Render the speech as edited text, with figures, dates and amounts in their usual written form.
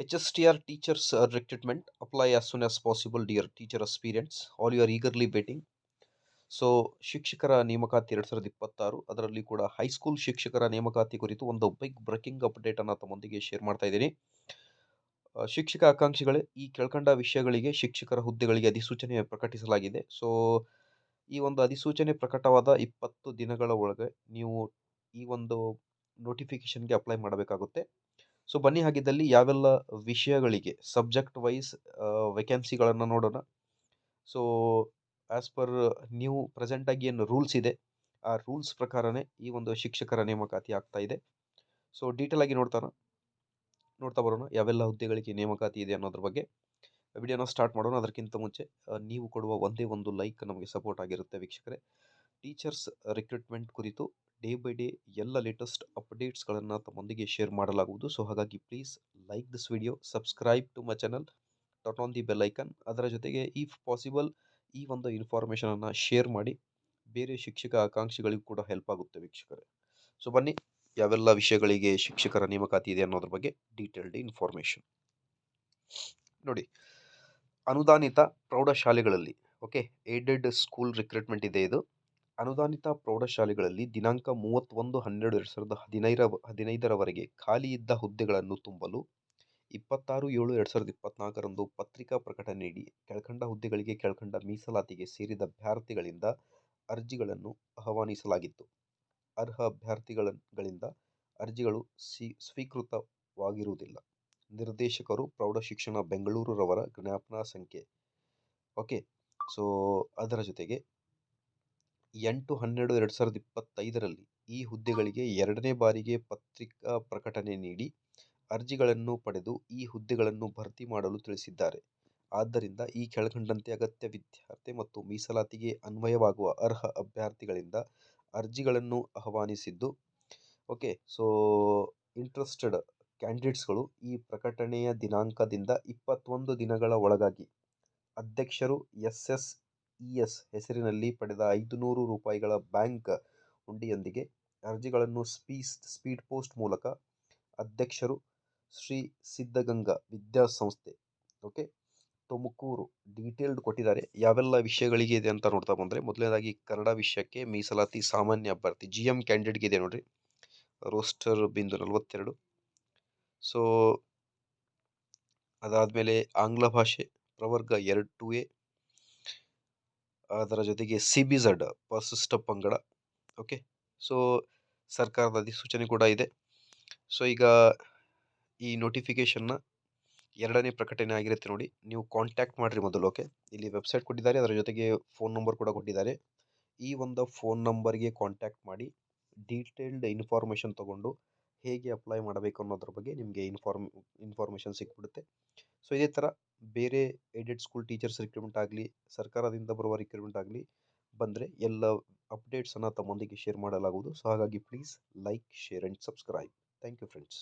HSTR teachers recruitment apply as soon as possible, dear teacher aspirants. All you are eagerly waiting. So ಶಿಕ್ಷಕರ ನೇಮಕಾತಿ 2026 ಅದರಲ್ಲಿ ಕೂಡ high school ಶಿಕ್ಷಕರ ನೇಮಕಾತಿ ಕುರಿತು ಒಂದು ಬಿಗ್ ಬ್ರೇಕಿಂಗ್ ಅಪ್ಡೇಟ್ ಅನ್ನು ತಮ್ಮೊಂದಿಗೆ ಶೇರ್ ಮಾಡ್ತಾ ಇದ್ದೀನಿ. ಶಿಕ್ಷಕ ಆಕಾಂಕ್ಷಿಗಳೇ, ಈ ಕೆಳಕಂಡ ವಿಷಯಗಳಿಗೆ ಶಿಕ್ಷಕರ ಹುದ್ದೆಗಳಿಗೆ ಅಧಿಸೂಚನೆ ಪ್ರಕಟಿಸಲಾಗಿದೆ. ಸೊ ಈ ಒಂದು ಅಧಿಸೂಚನೆ ಪ್ರಕಟವಾದ 20 ದಿನಗಳ ಒಳಗೆ ನೀವು ಈ ಒಂದು ನೋಟಿಫಿಕೇಶನ್ಗೆ ಅಪ್ಲೈ ಮಾಡಬೇಕಾಗುತ್ತೆ. ಸೊ ಬನ್ನಿ ಹಾಗಿದ್ದಲ್ಲಿ ಯಾವೆಲ್ಲ ವಿಷಯಗಳಿಗೆ ಸಬ್ಜೆಕ್ಟ್ ವೈಸ್ ವೇಕೆನ್ಸಿಗಳನ್ನು ನೋಡೋಣ. So as per new present ಆಗಿ ಏನು ರೂಲ್ಸ್ ಇದೆ, ಆ ರೂಲ್ಸ್ ಪ್ರಕಾರನೇ ಈ ಒಂದು ಶಿಕ್ಷಕರ ನೇಮಕಾತಿ ಆಗ್ತಾ ಇದೆ. ಸೊ ಡೀಟೇಲ್ ಆಗಿ ನೋಡ್ತಾ ಬರೋಣ ಯಾವೆಲ್ಲ ಹುದ್ದೆಗಳಿಗೆ ನೇಮಕಾತಿ ಇದೆ ಅನ್ನೋದ್ರ ಬಗ್ಗೆ. ವಿಡಿಯೋನ ಸ್ಟಾರ್ಟ್ ಮಾಡೋಣ. ಅದಕ್ಕಿಂತ ಮುಂಚೆ ನೀವು ಕೊಡುವ ಒಂದೇ ಒಂದು ಲೈಕ್ ನಮಗೆ ಸಪೋರ್ಟ್ ಆಗಿರುತ್ತೆ ವೀಕ್ಷಕರೇ. ಟೀಚರ್ಸ್ ರಿಕ್ರೂಟ್ಮೆಂಟ್ ಕುರಿತು ಡೇ ಬೈ ಡೇ ಎಲ್ಲ ಲೇಟೆಸ್ಟ್ ಅಪ್ಡೇಟ್ಸ್ಗಳನ್ನು ತಮ್ಮೊಂದಿಗೆ ಶೇರ್ ಮಾಡಲಾಗುವುದು. ಸೊ ಹಾಗಾಗಿ please like this video, subscribe to my channel, turn on the bell icon. ಅದರ ಜೊತೆಗೆ ಇಫ್ ಪಾಸಿಬಲ್ ಈ ಒಂದು ಇನ್ಫಾರ್ಮೇಷನನ್ನು ಶೇರ್ ಮಾಡಿ, ಬೇರೆ ಶಿಕ್ಷಕ ಆಕಾಂಕ್ಷಿಗಳಿಗೂ ಕೂಡ ಹೆಲ್ಪ್ ಆಗುತ್ತೆ ವೀಕ್ಷಕರೇ. ಸೊ ಬನ್ನಿ ಯಾವೆಲ್ಲ ವಿಷಯಗಳಿಗೆ ಶಿಕ್ಷಕರ ನೇಮಕಾತಿ ಇದೆ ಅನ್ನೋದ್ರ ಬಗ್ಗೆ ಡೀಟೇಲ್ಡ್ ಇನ್ಫಾರ್ಮೇಷನ್ ನೋಡಿ. ಅನುದಾನಿತ ಪ್ರೌಢಶಾಲೆಗಳಲ್ಲಿ, ಓಕೆ, ಏಡೆಡ್ ಸ್ಕೂಲ್ ರಿಕ್ರೂಟ್ಮೆಂಟ್ ಇದೆ ಇದು. ಅನುದಾನಿತ ಪ್ರೌಢಶಾಲೆಗಳಲ್ಲಿ ದಿನಾಂಕ 31/12/2015 ಖಾಲಿ ಇದ್ದ ಹುದ್ದೆಗಳನ್ನು ತುಂಬಲು 26/7/2024 ಪತ್ರಿಕಾ ಪ್ರಕಟಣೆ ನೀಡಿ ಕೆಳಕಂಡ ಹುದ್ದೆಗಳಿಗೆ ಕೆಳಕಂಡ ಮೀಸಲಾತಿಗೆ ಸೇರಿದ ಅಭ್ಯರ್ಥಿಗಳಿಂದ ಅರ್ಜಿಗಳನ್ನು ಆಹ್ವಾನಿಸಲಾಗಿತ್ತು. ಅರ್ಹ ಅಭ್ಯರ್ಥಿಗಳಿಂದ ಅರ್ಜಿಗಳು ಸ್ವೀಕೃತವಾಗಿರುವುದಿಲ್ಲ. ನಿರ್ದೇಶಕರು ಪ್ರೌಢಶಿಕ್ಷಣ ಬೆಂಗಳೂರು ರವರ ಜ್ಞಾಪನಾ ಸಂಖ್ಯೆ. ಓಕೆ, ಸೊ ಅದರ ಜೊತೆಗೆ 8/12/2025 ಈ ಹುದ್ದೆಗಳಿಗೆ 2ನೇ ಬಾರಿಗೆ ಪತ್ರಿಕಾ ಪ್ರಕಟಣೆ ನೀಡಿ ಅರ್ಜಿಗಳನ್ನು ಪಡೆದು ಈ ಹುದ್ದೆಗಳನ್ನು ಭರ್ತಿ ಮಾಡಲು ತಿಳಿಸಿದ್ದಾರೆ. ಆದ್ದರಿಂದ ಈ ಕೆಳಕಂಡಂತೆ ಅಗತ್ಯ ವಿದ್ಯಾರ್ಥಿ ಮತ್ತು ಮೀಸಲಾತಿಗೆ ಅನ್ವಯವಾಗುವ ಅರ್ಹ ಅಭ್ಯರ್ಥಿಗಳಿಂದ ಅರ್ಜಿಗಳನ್ನು ಆಹ್ವಾನಿಸಿದ್ದು, ಓಕೆ, ಸೊ ಇಂಟ್ರೆಸ್ಟೆಡ್ ಕ್ಯಾಂಡಿಡೇಟ್ಸ್ಗಳು ಈ ಪ್ರಕಟಣೆಯ ದಿನಾಂಕದಿಂದ 21 ದಿನಗಳ ಒಳಗಾಗಿ ಅಧ್ಯಕ್ಷರು SSES ಹೆಸರಿನಲ್ಲಿ ಪಡೆದ 500 ರೂಪಾಯಿಗಳ ಬ್ಯಾಂಕ್ ಹುಂಡಿಯೊಂದಿಗೆ ಅರ್ಜಿಗಳನ್ನು ಸ್ಪೀಡ್ ಪೋಸ್ಟ್ ಮೂಲಕ ಅಧ್ಯಕ್ಷರು ಶ್ರೀ ಸಿದ್ಧಗಂಗಾ ವಿದ್ಯಾಸಂಸ್ಥೆ, ಓಕೆ, ತುಮಕೂರು, ಡೀಟೇಲ್ಡ್ ಕೊಟ್ಟಿದ್ದಾರೆ. ಯಾವೆಲ್ಲ ವಿಷಯಗಳಿಗೆ ಇದೆ ಅಂತ ನೋಡ್ತಾ ಬಂದರೆ, ಮೊದಲನೇದಾಗಿ ಕನ್ನಡ ವಿಷಯಕ್ಕೆ ಮೀಸಲಾತಿ ಸಾಮಾನ್ಯ ಅಭ್ಯರ್ಥಿ GM ಕ್ಯಾಂಡಿಡೇಟ್ಗೆ ಇದೆ ನೋಡ್ರಿ, ರೋಸ್ಟರ್ ಬಿಂದು 42. ಸೊ ಅದಾದಮೇಲೆ ಆಂಗ್ಲ ಭಾಷೆ ಪ್ರವರ್ಗ 2A, ಅದರ ಜೊತೆಗೆ CBZ ಪರಿಶಿಷ್ಟ ಪಂಗಡ. ಓಕೆ, ಸೊ ಸರ್ಕಾರದ ಅಧಿಸೂಚನೆ ಕೂಡ ಇದೆ. ಸೊ ಈಗ ಈ ನೋಟಿಫಿಕೇಶನ್ನ 2ನೇ ಪ್ರಕಟಣೆ ಆಗಿರುತ್ತೆ ನೋಡಿ. ನೀವು ಕಾಂಟ್ಯಾಕ್ಟ್ ಮಾಡಿರಿ ಮೊದಲು. ಓಕೆ, ಇಲ್ಲಿ ವೆಬ್ಸೈಟ್ ಕೊಟ್ಟಿದ್ದಾರೆ, ಅದರ ಜೊತೆಗೆ ಫೋನ್ ನಂಬರ್ ಕೂಡ ಕೊಟ್ಟಿದ್ದಾರೆ. ಈ ಒಂದು ಫೋನ್ ನಂಬರ್ಗೆ ಕಾಂಟ್ಯಾಕ್ಟ್ ಮಾಡಿ ಡೀಟೇಲ್ಡ್ ಇನ್ಫಾರ್ಮೇಷನ್ ತಗೊಂಡು ಹೇಗೆ ಅಪ್ಲೈ ಮಾಡಬೇಕು ಅನ್ನೋದ್ರ ಬಗ್ಗೆ ನಿಮಗೆ ಇನ್ಫಾರ್ಮೇಷನ್ ಸಿಕ್ಬಿಡುತ್ತೆ. ಸೊ ಇದೇ ಥರ ಬೇರೆ ಏಡೆಡ್ ಸ್ಕೂಲ್ ಟೀಚರ್ಸ್ ರಿಕ್ರೂಟ್ಮೆಂಟ್ ಆಗಲಿ, ಸರ್ಕಾರದಿಂದ ಬರುವ ರಿಕ್ರೂಟ್ಮೆಂಟ್ ಆಗಲಿ ಬಂದರೆ ಎಲ್ಲ ಅಪ್ಡೇಟ್ಸನ್ನು ತಮ್ಮೊಂದಿಗೆ ಶೇರ್ ಮಾಡಲಾಗುವುದು. ಸೊ ಹಾಗಾಗಿ please like, share and subscribe. Thank you friends.